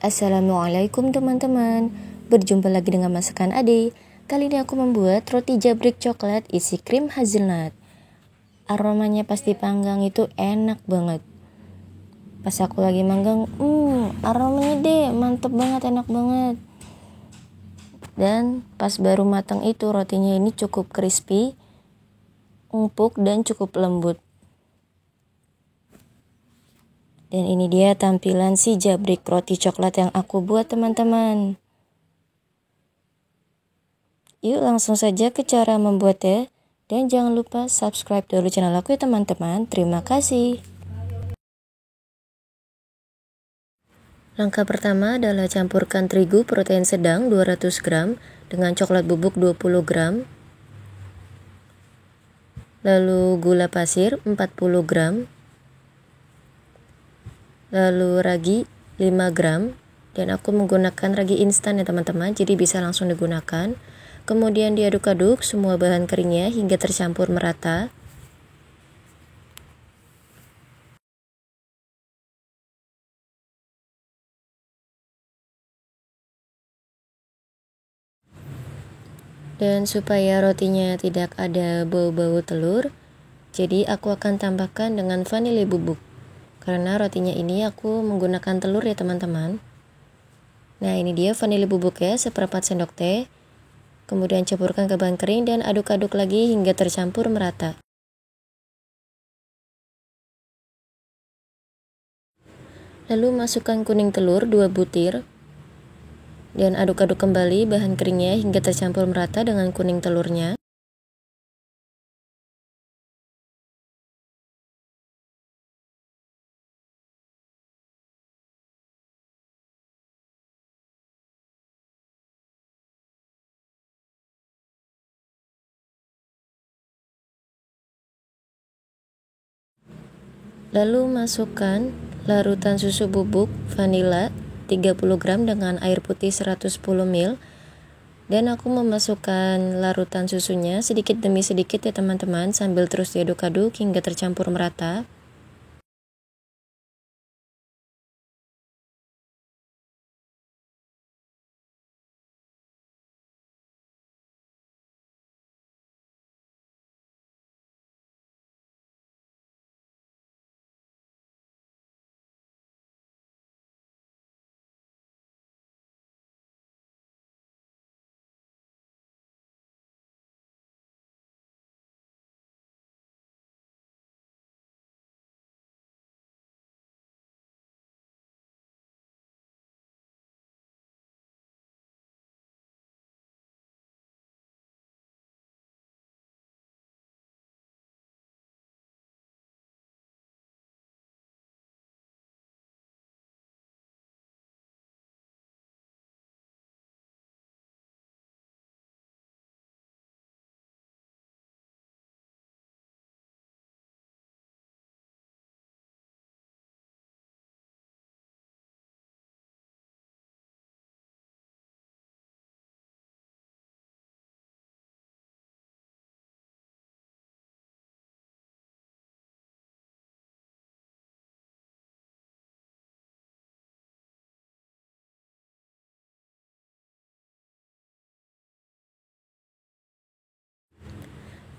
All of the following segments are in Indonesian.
Assalamualaikum teman-teman. Berjumpa lagi dengan masakan Ade. Kali ini aku membuat roti jabrik coklat isi krim hazelnut. Aromanya pas dipanggang itu enak banget. Pas aku lagi manggang, aromanya deh mantep banget, enak banget. Dan pas baru matang itu rotinya ini cukup crispy, empuk dan cukup lembut. Dan ini dia tampilan si jabrik roti coklat yang aku buat teman-teman. Yuk langsung saja ke cara membuatnya. Dan jangan lupa subscribe dulu channel aku ya teman-teman. Terima kasih. Langkah pertama adalah campurkan terigu protein sedang 200 gram dengan coklat bubuk 20 gram. Lalu gula pasir 40 gram. Lalu ragi 5 gram. Dan aku menggunakan ragi instan ya teman-teman, jadi bisa langsung digunakan. Kemudian diaduk-aduk semua bahan keringnya hingga tercampur merata. Dan supaya rotinya tidak ada bau-bau telur, jadi aku akan tambahkan dengan vanili bubuk. Karena rotinya ini aku menggunakan telur ya teman-teman. Nah ini dia vanili bubuknya, seperempat sendok teh. Kemudian campurkan ke bahan kering dan aduk-aduk lagi hingga tercampur merata. Lalu masukkan kuning telur 2 butir. Dan aduk-aduk kembali bahan keringnya hingga tercampur merata dengan kuning telurnya. Lalu masukkan larutan susu bubuk vanila 30 gram dengan air putih 110 ml. Dan aku memasukkan larutan susunya sedikit demi sedikit ya teman-teman, sambil terus diaduk-aduk hingga tercampur merata.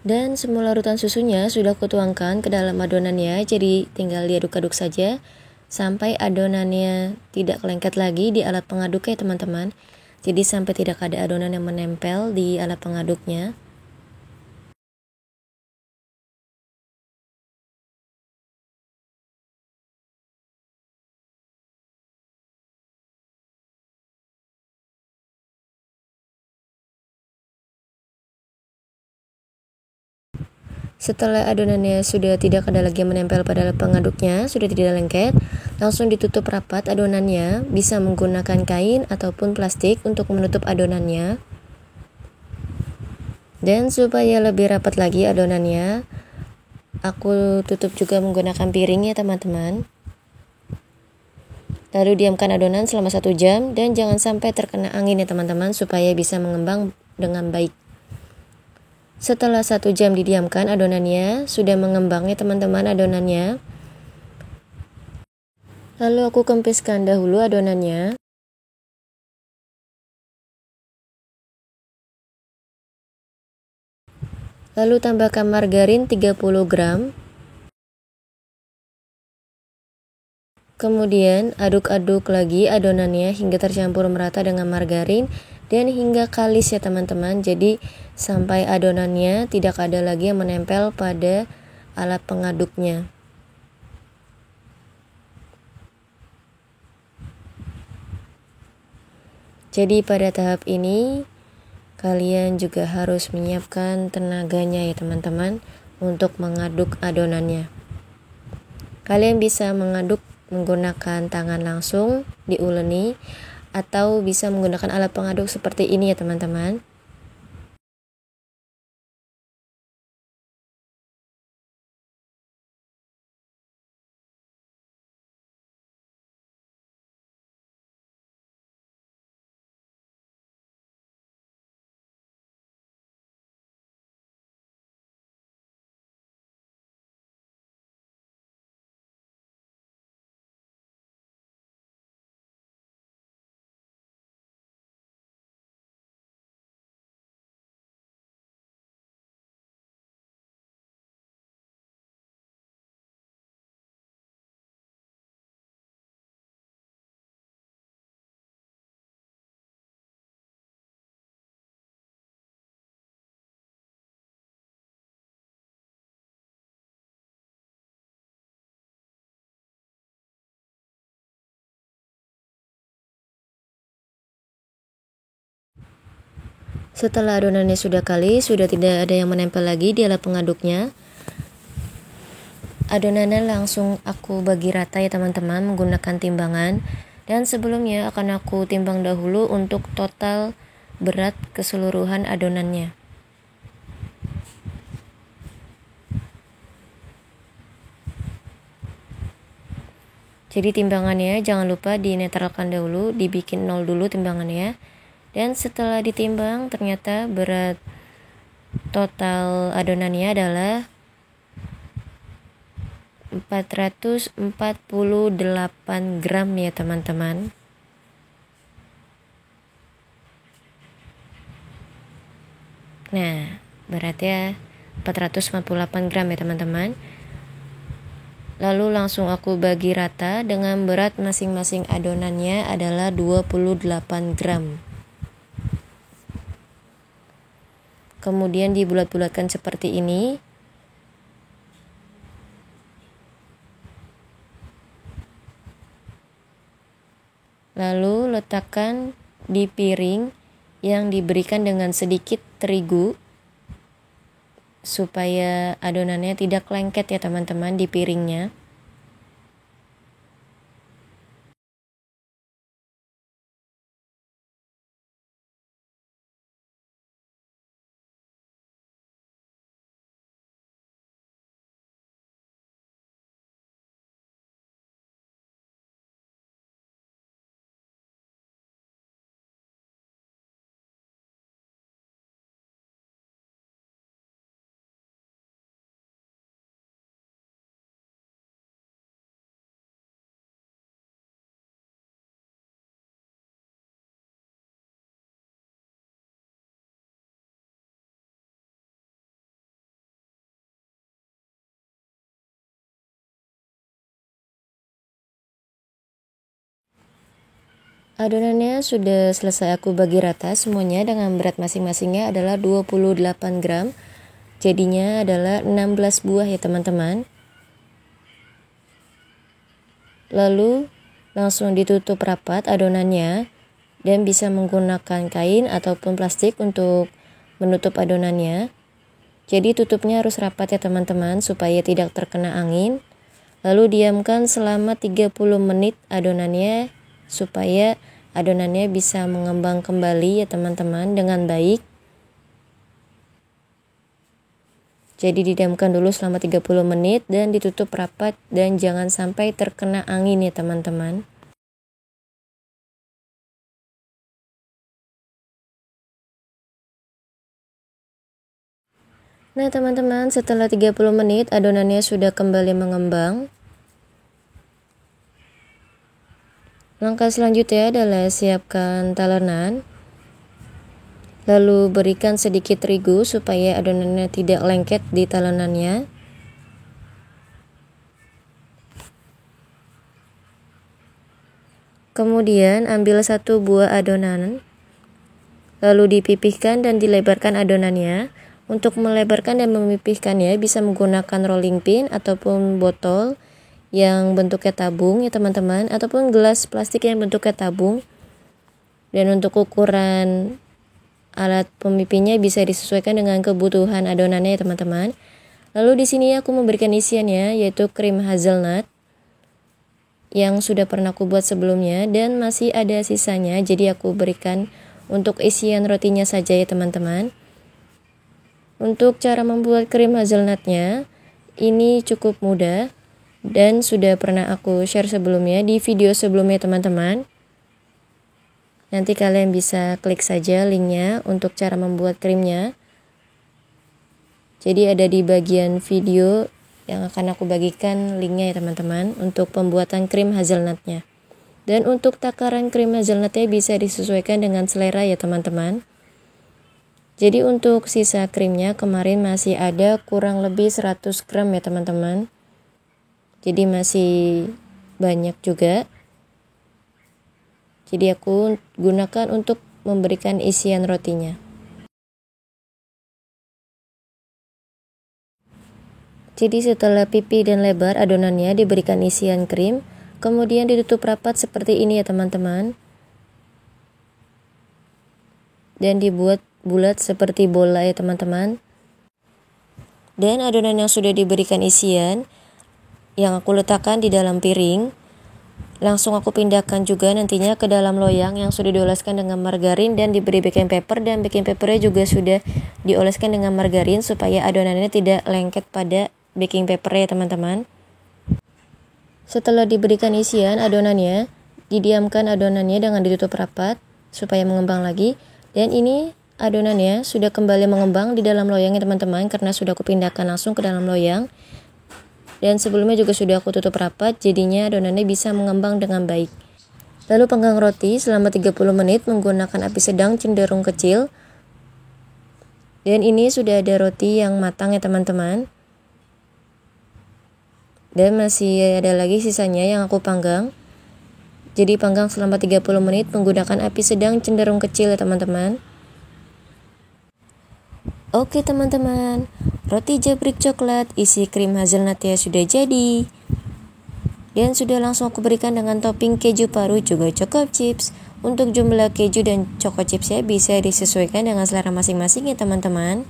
Dan semua larutan susunya sudah kutuangkan ke dalam adonannya, jadi tinggal diaduk-aduk saja sampai adonannya tidak lengket lagi di alat pengaduk ya teman-teman. Jadi sampai tidak ada adonan yang menempel di alat pengaduknya. Setelah adonannya sudah tidak ada lagi yang menempel pada pengaduknya, sudah tidak lengket, langsung ditutup rapat adonannya, bisa menggunakan kain ataupun plastik untuk menutup adonannya. Dan supaya lebih rapat lagi adonannya, aku tutup juga menggunakan piring ya teman-teman. Lalu diamkan adonan selama 1 jam dan jangan sampai terkena angin ya teman-teman, supaya bisa mengembang dengan baik. Setelah 1 jam didiamkan adonannya sudah mengembang ya teman-teman adonannya. Lalu aku kempiskan dahulu adonannya. Lalu tambahkan margarin 30 gram. Kemudian aduk-aduk lagi adonannya hingga tercampur merata dengan margarin dan hingga kalis ya teman-teman. Jadi sampai adonannya tidak ada lagi yang menempel pada alat pengaduknya. Jadi pada tahap ini kalian juga harus menyiapkan tenaganya ya teman-teman untuk mengaduk adonannya. Kalian bisa mengaduk menggunakan tangan langsung diuleni atau bisa menggunakan alat pengaduk seperti ini ya teman-teman. Setelah adonannya sudah kalis, sudah tidak ada yang menempel lagi di alat pengaduknya. Adonannya langsung aku bagi rata ya teman-teman menggunakan timbangan. Dan sebelumnya akan aku timbang dahulu untuk total berat keseluruhan adonannya. Jadi timbangannya jangan lupa dinetralkan dahulu, dibikin 0 dulu timbangannya. Dan setelah ditimbang ternyata berat total adonannya adalah 448 gram ya teman-teman. Nah, beratnya 448 gram ya teman-teman. Lalu langsung aku bagi rata dengan berat masing-masing adonannya adalah 28 gram. Kemudian dibulat-bulatkan seperti ini. Lalu letakkan di piring yang diberikan dengan sedikit terigu supaya adonannya tidak lengket ya teman-teman di piringnya. Adonannya sudah selesai aku bagi rata semuanya dengan berat masing-masingnya adalah 28 gram. Jadinya adalah 16 buah ya teman-teman. Lalu langsung ditutup rapat adonannya dan bisa menggunakan kain ataupun plastik untuk menutup adonannya. Jadi tutupnya harus rapat ya teman-teman supaya tidak terkena angin. Lalu diamkan selama 30 menit adonannya supaya adonannya bisa mengembang kembali ya teman-teman dengan baik. Jadi didiamkan dulu selama 30 menit dan ditutup rapat dan jangan sampai terkena angin ya teman-teman. Nah teman-teman, setelah 30 menit adonannya sudah kembali mengembang. Langkah selanjutnya adalah siapkan talenan. Lalu berikan sedikit terigu supaya adonannya tidak lengket di talenannya. Kemudian ambil satu buah adonan, lalu dipipihkan dan dilebarkan adonannya. Untuk melebarkan dan memipihkannya bisa menggunakan rolling pin ataupun botol yang bentuknya tabung ya teman-teman, ataupun gelas plastik yang bentuknya tabung. Dan untuk ukuran alat pemipihnya bisa disesuaikan dengan kebutuhan adonannya ya teman-teman. Lalu di sini aku memberikan isiannya yaitu krim hazelnut yang sudah pernah aku buat sebelumnya dan masih ada sisanya, jadi aku berikan untuk isian rotinya saja ya teman-teman. Untuk cara membuat krim hazelnutnya ini cukup mudah dan sudah pernah aku share sebelumnya di video sebelumnya teman-teman. Nanti kalian bisa klik saja linknya untuk cara membuat krimnya. Jadi ada di bagian video yang akan aku bagikan linknya ya teman-teman untuk pembuatan krim hazelnutnya. Dan untuk takaran krim hazelnutnya bisa disesuaikan dengan selera ya teman-teman. Jadi untuk sisa krimnya kemarin masih ada kurang lebih 100 gram ya teman-teman. Jadi masih banyak juga. Jadi aku gunakan untuk memberikan isian rotinya. Jadi setelah pipi dan lebar adonannya diberikan isian krim, kemudian ditutup rapat seperti ini ya teman-teman. Dan dibuat bulat seperti bola ya teman-teman. Dan adonan yang sudah diberikan isian yang aku letakkan di dalam piring, langsung aku pindahkan juga nantinya ke dalam loyang yang sudah dioleskan dengan margarin dan diberi baking paper, dan baking papernya juga sudah dioleskan dengan margarin supaya adonannya tidak lengket pada baking paper ya teman-teman. Setelah diberikan isian adonannya, didiamkan adonannya dengan ditutup rapat supaya mengembang lagi. Dan ini adonannya sudah kembali mengembang di dalam loyangnya teman-teman karena sudah aku pindahkan langsung ke dalam loyang. Dan sebelumnya juga sudah aku tutup rapat, jadinya adonannya bisa mengembang dengan baik. Lalu panggang roti selama 30 menit menggunakan api sedang cenderung kecil. Dan ini sudah ada roti yang matang ya teman-teman. Dan masih ada lagi sisanya yang aku panggang. Jadi panggang selama 30 menit menggunakan api sedang cenderung kecil ya teman-teman. Oke teman-teman, roti jabrik coklat isi krim hazelnutnya sudah jadi. Dan sudah langsung aku berikan dengan topping keju paru juga choco chips. Untuk jumlah keju dan choco chipsnya bisa disesuaikan dengan selera masing-masing ya teman-teman.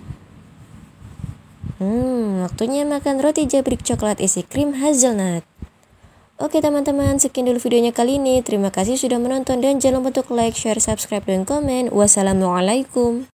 Waktunya makan roti jabrik coklat isi krim hazelnut. Oke teman-teman, sekian dulu videonya kali ini. Terima kasih sudah menonton dan jangan lupa untuk like, share, subscribe, dan komen. Wassalamualaikum.